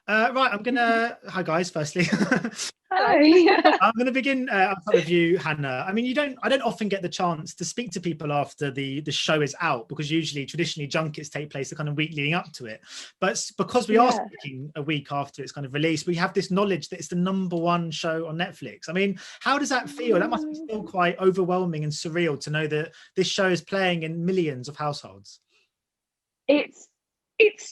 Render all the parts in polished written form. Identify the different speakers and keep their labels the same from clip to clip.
Speaker 1: Right, hi guys, firstly.
Speaker 2: Hello.
Speaker 1: I'm gonna begin, I'll start with you, Hannah. I mean, I don't often get the chance to speak to people after the show is out, because usually traditionally junkets take place the kind of week leading up to it. But because we are
Speaker 2: Yeah.
Speaker 1: speaking a week after it's kind of released, we have this knowledge that it's the #1 show on Netflix. I mean, how does that feel? That must be still quite overwhelming and surreal to know that this show is playing in millions of households.
Speaker 2: It's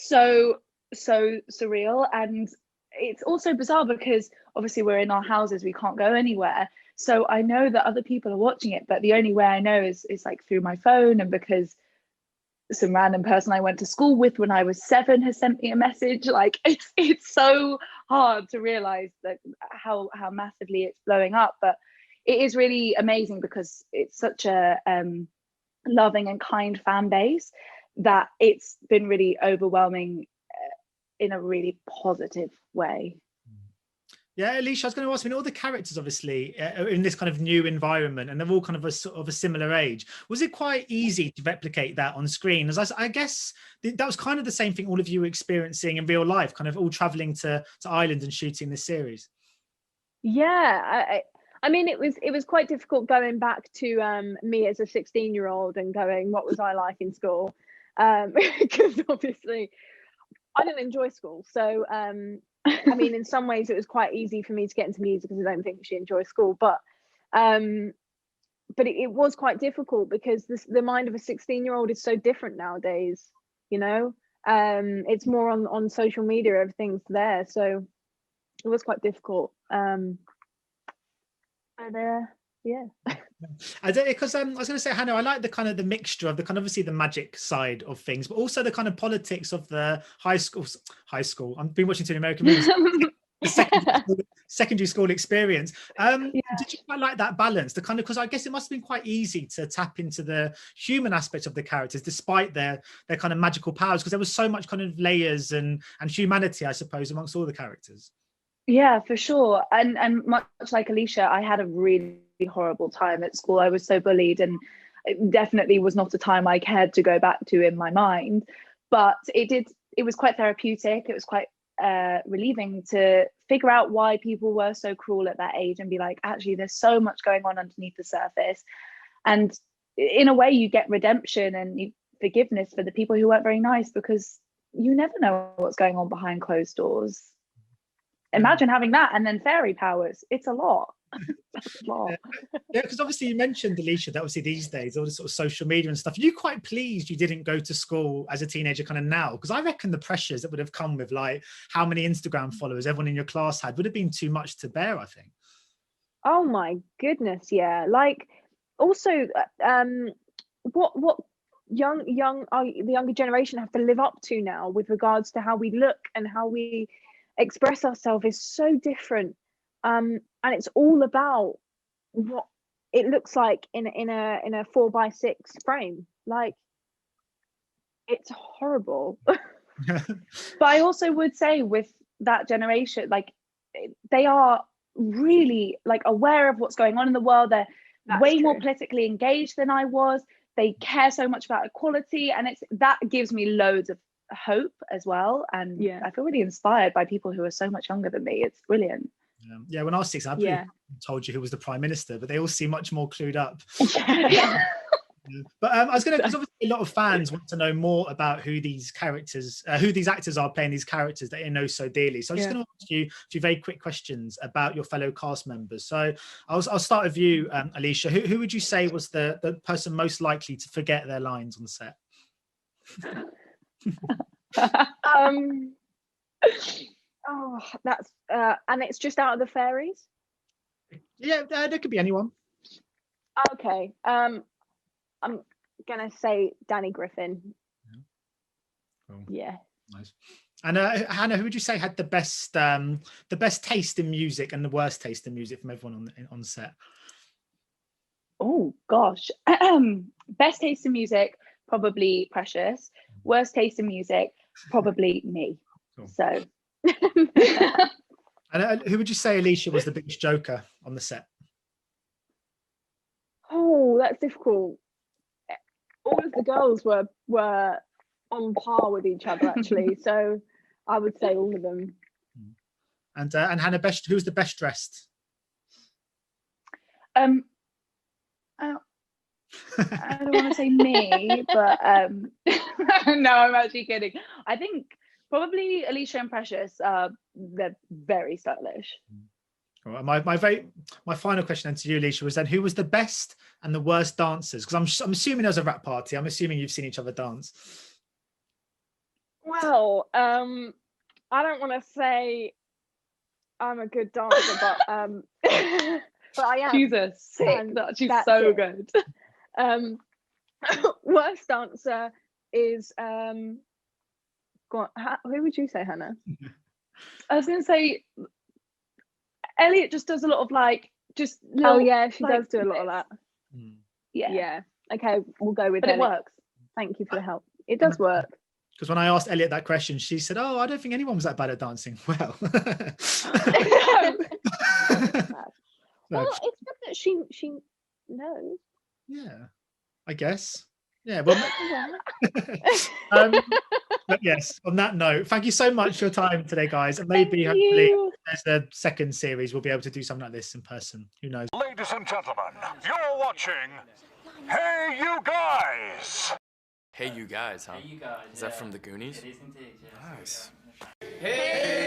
Speaker 2: so surreal, and it's also bizarre because obviously we're in our houses, we can't go anywhere. So I know that other people are watching it, but the only way I know is like through my phone, and because some random person I went to school with when I was 7 has sent me a message. Like it's so hard to realize that how massively it's blowing up, but it is really amazing because it's such a loving and kind fan base that it's been really overwhelming in a really positive way.
Speaker 1: Yeah, Elisha, I was going to ask, I mean, all the characters obviously are in this kind of new environment, and they're all kind of a sort of a similar age. Was it quite easy to replicate that on screen? As I guess that was kind of the same thing all of you were experiencing in real life, kind of all traveling to Ireland and shooting this series.
Speaker 3: Yeah, I mean, it was quite difficult going back to me as a 16-year-old and going, what was I like in school? Because obviously I didn't enjoy school. So, I mean, in some ways it was quite easy for me to get into music because I don't think she enjoys school. But it was quite difficult because the mind of a 16-year-old is so different nowadays, you know? It's more on social media, everything's there. So it was quite difficult. Yeah.
Speaker 1: I don't, because I was going to say, Hannah, I like the kind of the mixture of the kind of obviously the magic side of things, but also the kind of politics of the high school. I've been watching too many American movies. The secondary school experience.
Speaker 2: Yeah.
Speaker 1: Did you quite like that balance? The kind of, because I guess it must have been quite easy to tap into the human aspect of the characters, despite their kind of magical powers, because there was so much kind of layers and humanity, I suppose, amongst all the characters.
Speaker 2: Yeah, for sure. And much like Elisha, I had a really horrible time at school. I was so bullied, and it definitely was not a time I cared to go back to in my mind. But it was quite therapeutic. It was quite relieving to figure out why people were so cruel at that age and be like, actually, there's so much going on underneath the surface. And in a way, you get redemption and forgiveness for the people who weren't very nice, because you never know what's going on behind closed doors. Imagine having that and then fairy powers. It's a lot. That's a lot.
Speaker 1: Yeah, because obviously you mentioned, Elisha, that obviously these days, all this sort of social media and stuff, are you quite pleased you didn't go to school as a teenager kind of now? Because I reckon the pressures that would have come with like how many Instagram followers everyone in your class had would have been too much to bear, I think.
Speaker 3: Oh my goodness, yeah. Like also what the younger generation have to live up to now with regards to how we look and how we express ourselves is so different, and it's all about what it looks like in a 4:6 frame. Like, it's horrible.
Speaker 2: But I also would say with that generation, like, they are really like aware of what's going on in the world. They're way more politically engaged than I was. They care so much about equality, and that gives me loads of hope as well. And
Speaker 3: Yeah.
Speaker 2: I feel really inspired by people who are so much younger than me. It's brilliant.
Speaker 1: Yeah, when I was 6, I
Speaker 3: Yeah.
Speaker 1: told you who was the prime minister, but they all seem much more clued up.
Speaker 2: Yeah.
Speaker 1: But I was going to, because obviously a lot of fans want to know more about who these characters, who these actors are playing these characters that you know so dearly. So I'm just going to ask you a few very quick questions about your fellow cast members. So I'll start with you, Elisha. Who would you say was the person most likely to forget their lines on set?
Speaker 3: Oh, that's and it's just out of the fairies.
Speaker 1: Yeah, there could be anyone.
Speaker 3: Okay. I'm gonna say Danny Griffin.
Speaker 1: Yeah. Cool.
Speaker 3: Yeah.
Speaker 1: Nice. And Hannah, who would you say had the best taste in music and the worst taste in music from everyone on set?
Speaker 2: Oh gosh. Best taste in music, probably Precious. Worst taste in music, probably me. Cool. So
Speaker 1: and who would you say, Elisha, was the biggest joker on the set?
Speaker 3: Oh, that's difficult. All of the girls were on par with each other, actually. So I would say all of them.
Speaker 1: And Hannah, who's the best dressed?
Speaker 2: I don't want to say me, but no, I'm actually kidding. I think probably Elisha and Precious. They're very stylish.
Speaker 1: All right, my final question then to you, Elisha, was then who was the best and the worst dancers? Because I'm assuming there was a rap party. I'm assuming you've seen each other dance.
Speaker 3: Well, I don't want to say I'm a good dancer, but but I am.
Speaker 2: Jesus, sick. She's so good.
Speaker 3: Worst dancer is who would you say, Hannah?
Speaker 2: I was gonna say Elliot just does a lot of just
Speaker 3: little, she does do a lot of that. Yeah. Okay, we'll go with
Speaker 2: but
Speaker 3: Elliot.
Speaker 2: It works.
Speaker 3: Thank you for the help. It does work.
Speaker 1: Because when I asked Elliot that question, she said, "Oh, I don't think anyone was that bad at dancing." Well,
Speaker 3: well, it's good that she knows.
Speaker 1: Yeah, I guess. Yeah. Well, but yes. On that note, thank you so much for your time today, guys. And maybe hopefully there's a second series. We'll be able to do something like this in person. Who knows?
Speaker 4: Ladies and gentlemen, you're watching Hey You Guys.
Speaker 5: Hey You Guys, huh?
Speaker 6: Hey You Guys.
Speaker 5: Is that from the Goonies?
Speaker 6: It is indeed, yes.
Speaker 5: Nice.
Speaker 6: Hey